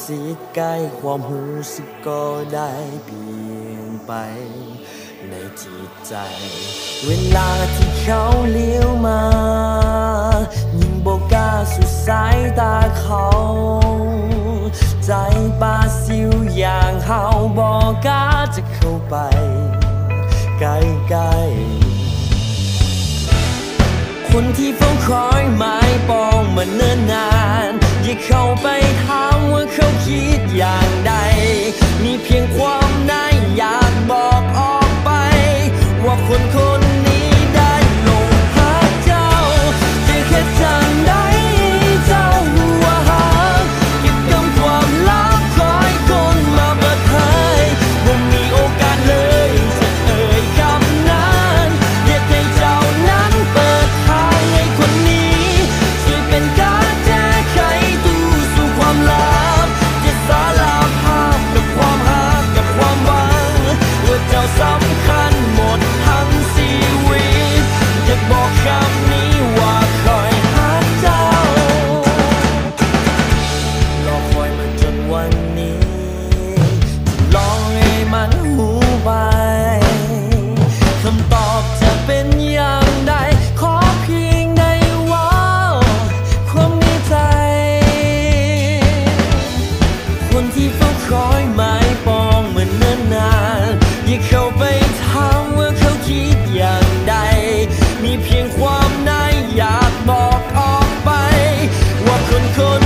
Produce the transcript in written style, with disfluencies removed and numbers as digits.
สิทธิ์ใกล้ความรู้สึกก็ได้เปลี่ยนไปในจิตใจเวลาที่เขาเลี้ยวมายิ่งบอกกล้าสู่สายตาเขาใจปลาซิวอย่างเฮาบอกกล้าจะเข้าไปใกล้ๆคนที่เฝ้าคอยหมายปองมาเนิ่นนานอย่าเข้าไปถามว่าเขาคิดอย่างใดมีเพียงความในอยากบอกออกไปว่าคนนี้ได้ลงหาเจ้าจะแค่จังได้เจ้าหัวหาเก็บกำความลับคอยคนมาเปิดเผยว่ามีโอกาสเลยจะเอ่ยคำนั้นอยากให้เจ้านั้นเปิดทางให้คนนี้ช่วยเป็นการแก้ไขตู้สู่ความลับจะสารภาพกับความหากับความหวังว่าเจ้าสำคัญหมดทั้งชีวิตอยากบอกคำนี้ว่าคอยหาเจ้ารอคอยมาจนวันนี้ลองให้มันหูไปคำตอบจะเป็นอย่างใดขอเพียงได้ว่าความในใจคนที่เฝ้าคอยหมายปองเหมือนเนิ่นนานอย่าเข้าไปถามว่าเขาคิดอย่างใดมีเพียงความในอยากบอกออกไปว่าคน